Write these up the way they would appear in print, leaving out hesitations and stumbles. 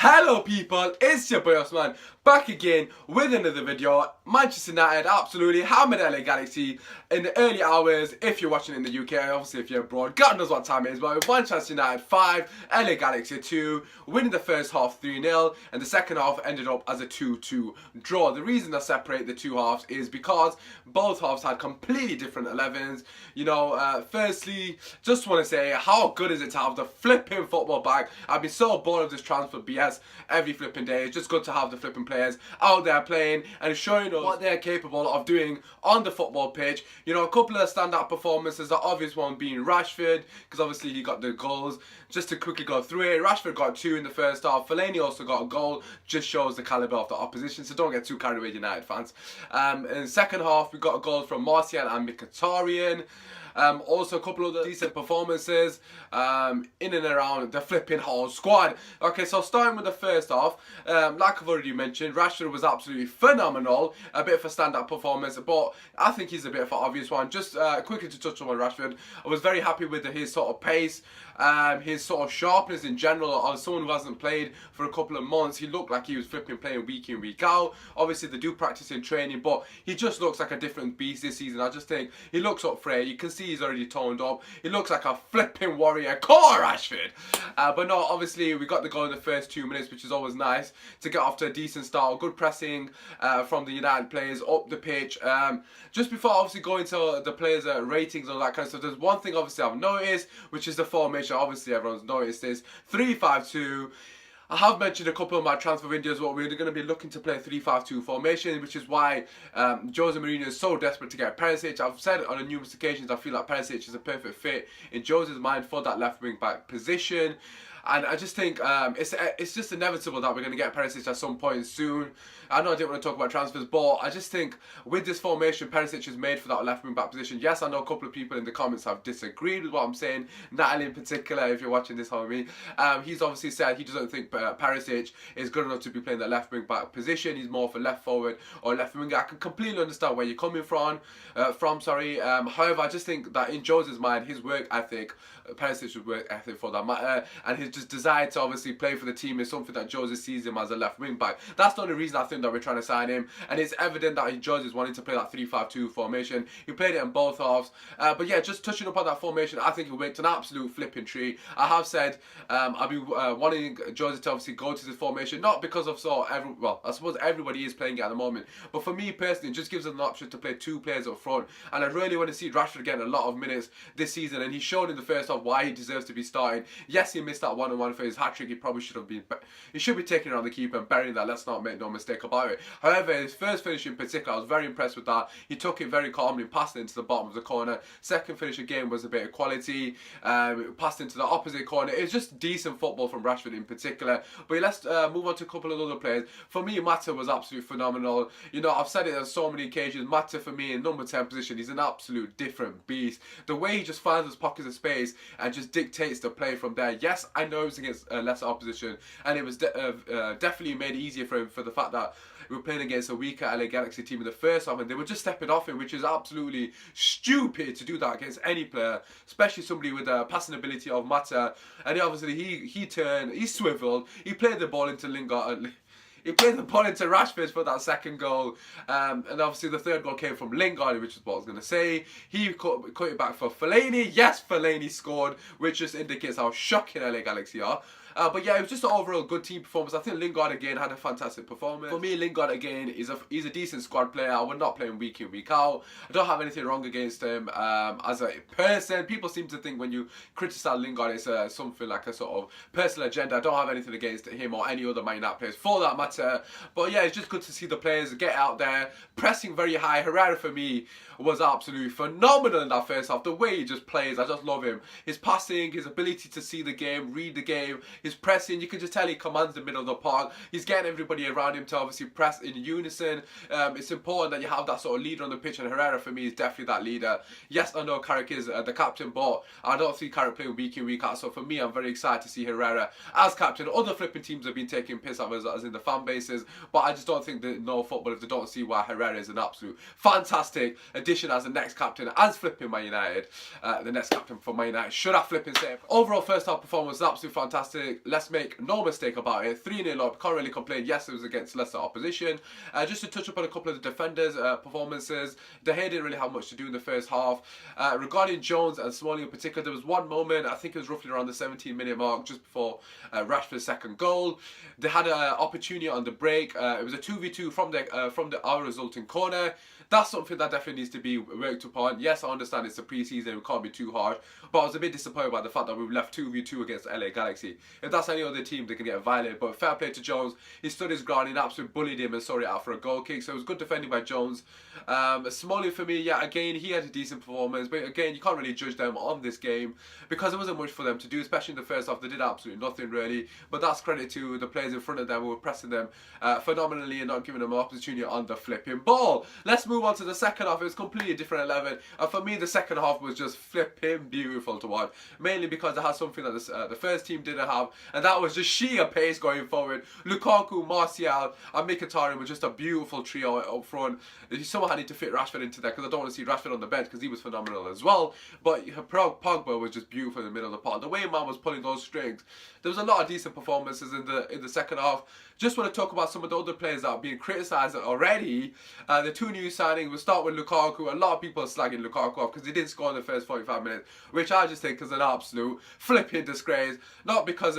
Hello people, it's your boy Usman, back again with another video. Manchester United absolutely hammered LA Galaxy in the early hours. If you're watching in the UK, obviously if you're abroad, God knows what time it is, but Manchester United 5, LA Galaxy 2, winning the first half 3-0, and the second half ended up as a 2-2 draw. The reason I separate the two halves is because both halves had completely different 11s. You know, firstly, just want to say, how good is it to have the flipping football back? I've been so bored of this transfer BS every flipping day. It's just good to have the flipping players out there playing and showing us what they're capable of doing on the football pitch. You know, a couple of standout performances, the obvious one being Rashford, because obviously he got the goals. Just to quickly go through it, Rashford got 2 in the first half. Fellaini also got a goal, just shows the calibre of the opposition, so don't get too carried away, United fans. In the second half, we got a goal from Martial and Mkhi. Also a couple of decent performances in and around the flipping whole squad. Okay, so starting with the first half, like I've already mentioned, Rashford was absolutely phenomenal. A bit of a standout performance, but I think he's a bit of an obvious one. Just quickly to touch on Rashford, I was very happy with his sort of pace, his sort of sharpness in general. As someone who hasn't played for a couple of months, he looked like he was flipping playing week in, week out. Obviously they do practice in training, but he just looks like a different beast this season. I just think he looks up for it. You can see he's already toned up. He looks like a flipping warrior. Come on, Rashford! But no, obviously we got the goal in the first 2 minutes, which is always nice to get off to a decent start. Good pressing from the United players up the pitch. Just before obviously going to the players' ratings and all that kind of stuff, there's one thing obviously I've noticed, which is the formation. Obviously everyone's noticed this 3-5-2. I have mentioned a couple of my transfer videos what we're going to be looking to play a 3-5-2 formation, which is why Jose Mourinho is so desperate to get Perisic. I've said it on numerous occasions, I feel like Perisic is a perfect fit in Jose's mind for that left wing back position. And I just think it's just inevitable that we're going to get Perisic at some point soon. I know I didn't want to talk about transfers, but I just think with this formation, Perisic is made for that left wing back position. Yes, I know a couple of people in the comments have disagreed with what I'm saying. Natalie in particular, if you're watching this, homie, he's obviously said he doesn't think Perisic is good enough to be playing the left wing back position. He's more for left forward or left winger. I can completely understand where you're coming from. However, I just think that in Jose's mind, his work ethic, Perisic's work ethic for that matter, and his just desire to obviously play for the team is something that Jose sees him as a left wing back. That's the only reason I think that we're trying to sign him, and it's evident that Jose is wanting to play that 3-5-2 formation. He played it in both halves, but yeah, just touching up on that formation, I think it went an absolute flipping treat. I have said I'll be wanting Jose to obviously go to this formation, not because of I suppose everybody is playing it at the moment, but for me personally, it just gives us an option to play 2 players up front, and I really want to see Rashford getting a lot of minutes this season, and he showed in the first half why he deserves to be starting. Yes, he missed that one-on-one for his hat-trick. He probably should have been, he should be taking it on the keeper and burying that. Let's not make no mistake about it. However, his first finish in particular, I was very impressed with that. He took it very calmly and passed it into the bottom of the corner. Second finish again was a bit of quality. Passed into the opposite corner. It was just decent football from Rashford in particular. But let's move on to a couple of other players. For me, Mata was absolutely phenomenal. You know, I've said it on so many occasions. Mata, for me, in number 10 position, he's an absolute different beast. The way he just finds his pockets of space and just dictates the play from there. Yes, I know it was against lesser opposition, and it was definitely made easier for him for the fact that we were playing against a weaker LA Galaxy team in the first half, and they were just stepping off him, which is absolutely stupid to do that against any player, especially somebody with the passing ability of Mata. And obviously he turned, he swiveled, he played the ball into Lingard. He played the ball into Rashford for that second goal, and obviously the third goal came from Lingard, which is what I was going to say. He cut it back for Fellaini. Yes, Fellaini scored, which just indicates how shocking LA Galaxy are. But yeah, it was just an overall good team performance. I think Lingard again had a fantastic performance. For me, Lingard again he's a decent squad player. I would not play him week in, week out. I don't have anything wrong against him as a person. People seem to think when you criticise Lingard, it's something like a sort of personal agenda. I don't have anything against him or any other Man United players for that matter. But yeah, it's just good to see the players get out there, pressing very high. Herrera for me was absolutely phenomenal in that first half. The way he just plays, I just love him. His passing, his ability to see the game, read the game, his pressing, you can just tell he commands the middle of the park. He's getting everybody around him to obviously press in unison. It's important that you have that sort of leader on the pitch, and Herrera for me is definitely that leader. Yes, I know Carrick is the captain, but I don't see Carrick playing week in, week out. So for me, I'm very excited to see Herrera as captain. Other flipping teams have been taking piss out of us as in the fan bases, but I just don't think they know football if they don't see why Herrera is an absolute fantastic addition as the next captain, as flipping Man United. The next captain for Man United should have flipping safe. Overall first half performance was absolutely fantastic. let's make no mistake about it. 3-0 up, can't really complain. Yes, it was against lesser opposition. Just to touch upon a couple of the defenders' performances, De Gea didn't really have much to do in the first half. Regarding Jones and Smalling in particular, there was one moment, I think it was roughly around the 17-minute mark, just before Rashford's second goal. They had an opportunity on the break. It was a 2v2 from our resulting corner. That's something that definitely needs to be worked upon. Yes, I understand it's a pre-season, we can't be too harsh, but I was a bit disappointed by the fact that we left 2v2 against LA Galaxy. If that's any other team, they can get violated. But fair play to Jones. He stood his ground, he absolutely bullied him and sorted it out for a goal kick. So it was good defending by Jones. Smalling for me, yeah, again, he had a decent performance. But again, you can't really judge them on this game because there wasn't much for them to do, especially in the first half. They did absolutely nothing really. But that's credit to the players in front of them who were pressing them phenomenally and not giving them an opportunity on the flipping ball. Let's move on to the second half. It was completely different 11. And for me, the second half was just flipping beautiful to watch. Mainly because it had something that the first team didn't have, and that was just sheer pace going forward. Lukaku, Martial, and Mkhitaryan were just a beautiful trio up front. Somehow I need to fit Rashford into there because I don't want to see Rashford on the bench because he was phenomenal as well. But Pogba was just beautiful in the middle of the park. The way man was pulling those strings, there was a lot of decent performances in the second half. Just want to talk about some of the other players that are being criticised already. The two new signings, we'll start with Lukaku. A lot of people are slagging Lukaku off because he didn't score in the first 45 minutes, which I just think is an absolute flipping disgrace. Not because,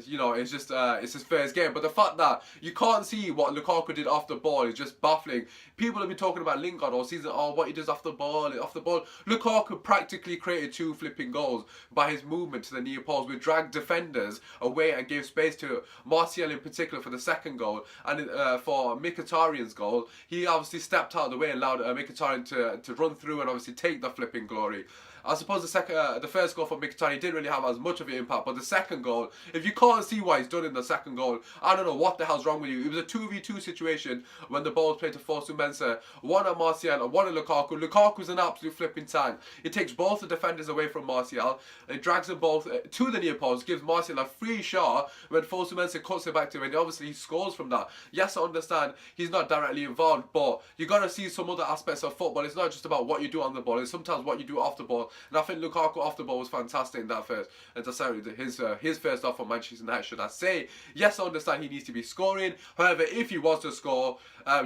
you know, it's just it's his first game, but the fact that you can't see what Lukaku did off the ball is just baffling. People have been talking about Lingard all season, oh, what he does off the ball. Lukaku practically created 2 flipping goals by his movement to the near post, which dragged defenders away and gave space to Martial in particular for the second goal, and for Mkhitaryan's goal, he obviously stepped out of the way and allowed Mkhitaryan to run through and obviously take the flipping glory. I suppose the first goal for Mkhitaryan didn't really have as much of an impact, but the second goal, if you can't see what he's done in the second goal, I don't know what the hell's wrong with you. It was a 2v2 situation when the ball was played to Fosu Mensah, one at Martial and one at Lukaku. Lukaku's an absolute flipping tank. He takes both the defenders away from Martial and drags them both to the near post, gives Martial a free shot when Fosu Mensah cuts it back to him, and obviously he scores from that. Yes, I understand he's not directly involved, but you got to see some other aspects of football. It's not just about what you do on the ball, it's sometimes what you do off the ball. And I think Lukaku off the ball was fantastic in that first. And his first off for Manchester United, should I say. Yes, I understand he needs to be scoring. However, if he was to score,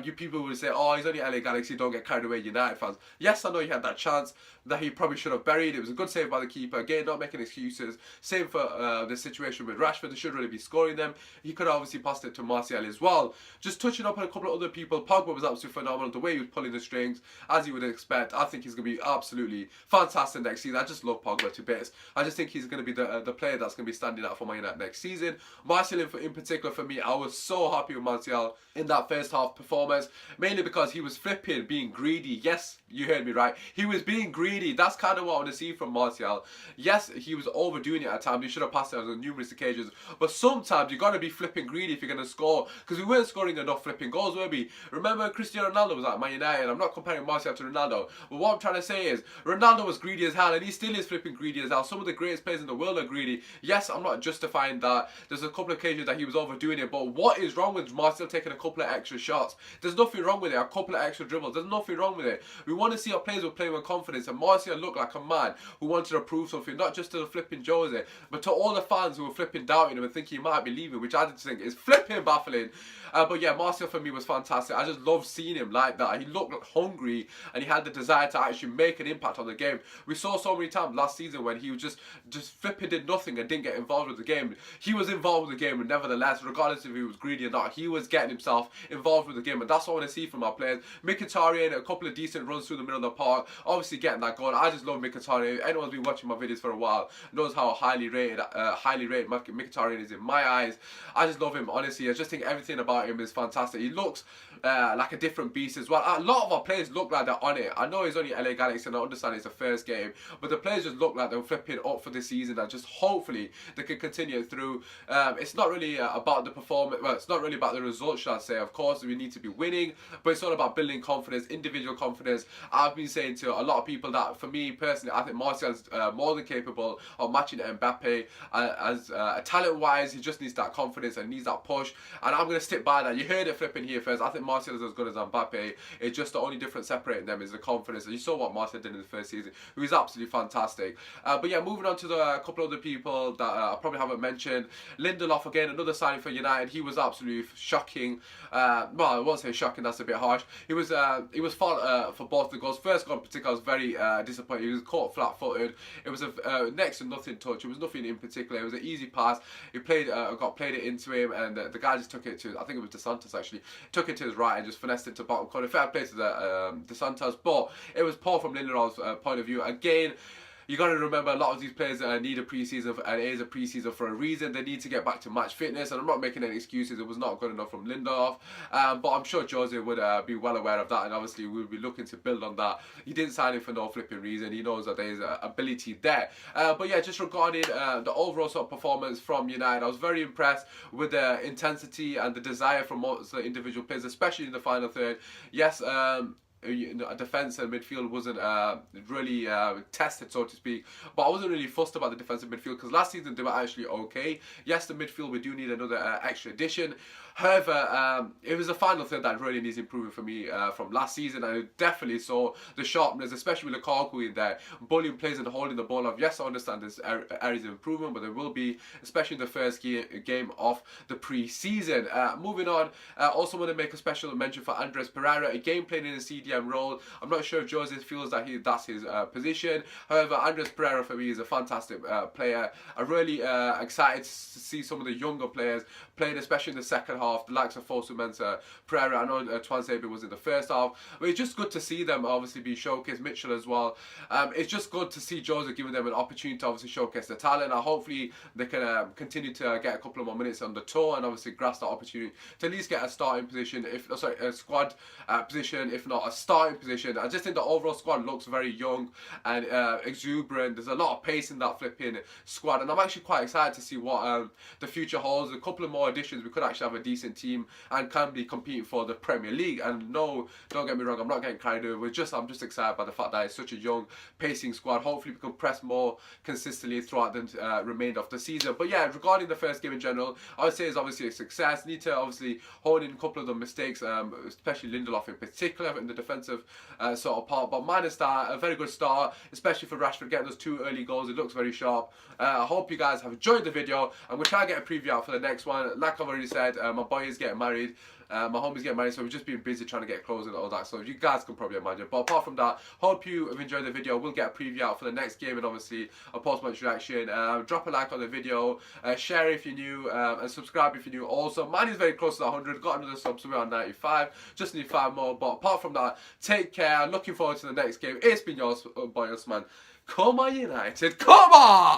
you people would say, oh, he's only LA Galaxy, don't get carried away, United fans. Yes, I know he had that chance that he probably should have buried. It was a good save by the keeper. Again, not making excuses. Same for the situation with Rashford. They should really be scoring them. He could have obviously passed it to Martial as well. Just touching up on a couple of other people. Pogba was absolutely phenomenal. The way he was pulling the strings, as you would expect. I think he's going to be absolutely fantastic next season. I just love Pogba to bits. I just think he's going to be the player that's going to be standing out for Man United next season. Martial in particular for me, I was so happy with Martial in that first half performance. Mainly because he was flipping, being greedy. Yes, you heard me right. He was being greedy. That's kind of what I want to see from Martial. Yes, he was overdoing it at times. He should have passed it on numerous occasions. But sometimes you got to be flipping greedy if you're going to score. Because we weren't scoring enough flipping goals, were we? Remember Cristiano Ronaldo was at Man United. I'm not comparing Martial to Ronaldo. But what I'm trying to say is, Ronaldo was greedy as hell. And he still is flipping greedy as hell. Some of the greatest players in the world are greedy. Yes, I'm not justifying that. There's a couple of occasions that he was overdoing it. But what is wrong with Martial taking a couple of extra shots? There's nothing wrong with it. A couple of extra dribbles. There's nothing wrong with it. We want to see our players who are playing with confidence. And Martial looked like a man who wanted to prove something. Not just to the flipping Jose, but to all the fans who were flipping doubting him and thinking he might be leaving. Which I just think is flipping baffling. But yeah, Martial for me was fantastic. I just love seeing him like that. He looked hungry and he had the desire to actually make an impact on the game. We saw so many times last season when he was just flipping did nothing and didn't get involved with the game. He was involved with the game, and nevertheless, regardless if he was greedy or not, he was getting himself involved with the game, and that's what I want to see from our players. Mkhitaryan, a couple of decent runs through the middle of the park, obviously getting that goal. I just love Mkhitaryan. Anyone's been watching my videos for a while knows how highly rated Mkhitaryan is in my eyes. I just love him, honestly. I just think everything about him is fantastic. He looks like a different beast as well. A lot of our players look like they're on it. I know he's only LA Galaxy and I understand it's the first game, but the players just look like they're flipping up for this season and just hopefully they can continue through. It's not really about the performance, well, it's not really about the results, should I say. Of course, we need to be winning, but it's all about building confidence, individual confidence. I've been saying to a lot of people that for me personally, I think Martial's more than capable of matching Mbappe as talent-wise. He just needs that confidence and needs that push, and I'm going to stick by that. You heard it flipping here first. I think Martial is as good as Mbappe. It's just the only difference separating them is the confidence. And you saw what Martial did in the first season. He he's absolutely fantastic. But yeah, moving on to the couple other people that I probably haven't mentioned. Lindelof, again, another signing for United. He was absolutely shocking. Well, I won't say shocking, that's a bit harsh. He was fault for both the goals. First goal in particular, I was very disappointed. He was caught flat-footed. It was a next to nothing touch. It was nothing in particular. It was an easy pass. He played it into him, and the guy just took it to, I think it was De Santos actually, took it to his right and just finessed it to bottom corner. Fair play to the De Santos, but it was poor from Lindelof's point of view. Again, you got to remember, a lot of these players need a preseason, and it is a preseason for a reason. They need to get back to match fitness, and I'm not making any excuses. It was not good enough from Lindelof, but I'm sure Jose would be well aware of that, and obviously we'll be looking to build on that. He didn't sign him for no flipping reason. He knows that there is ability there. But yeah, just regarding the overall sort of performance from United, I was very impressed with the intensity and the desire from most of the individual players, especially in the final third. Yes, defence and midfield wasn't really tested, so to speak, but I wasn't really fussed about the defensive midfield because last season they were actually okay. Yes, the midfield, we do need another extra addition. However, it was the final third that really needs improving for me from last season. I definitely saw the sharpness, especially with Lukaku in there, bullying plays and holding the ball up. Yes, I understand there's areas of improvement, but there will be, especially in the first game of the pre-season. Moving on, also want to make a special mention for Andres Pereira, again playing in a CDM role. I'm not sure if Jose feels that that's his position. However, Andres Pereira for me is a fantastic player. I'm really excited to see some of the younger players playing, especially in the second half, the likes of Fosu Mensah, Pereira. I know Tuanzebe was in the first half, but it's just good to see them obviously be showcased. Mitchell as well. It's just good to see Jose giving them an opportunity to obviously showcase their talent. And hopefully they can continue to get a couple of more minutes on the tour and obviously grasp that opportunity to at least get a starting position, a squad position, if not a starting position. I just think the overall squad looks very young and exuberant. There's a lot of pace in that flipping squad, and I'm actually quite excited to see what the future holds. A couple of more additions, we could actually have a decent team and can be competing for the Premier League. And no, don't get me wrong, I'm not getting carried away. I'm just excited by the fact that it's such a young, pacing squad. Hopefully we can press more consistently throughout the remainder of the season. But yeah, regarding the first game in general, I would say it's obviously a success. Need to obviously hone in a couple of the mistakes, especially Lindelof in particular in the defensive sort of part. But minus that, a very good start, especially for Rashford getting those 2 early goals. It looks very sharp. I hope you guys have enjoyed the video. I'm going to try and get a preview out for the next one. Like I've already said, my boy is getting married. My homie's getting married, so we've just been busy trying to get clothes and all that, so you guys can probably imagine. But apart from that, hope you have enjoyed the video. We'll get a preview out for the next game and obviously a post-match reaction. Drop a like on the video, share if you're new, and subscribe if you're new also. Mine is very close to 100, got another sub, so we're on 95, just need 5 more. But apart from that, take care, looking forward to the next game. It's been your boy Usman. Come on United, come on!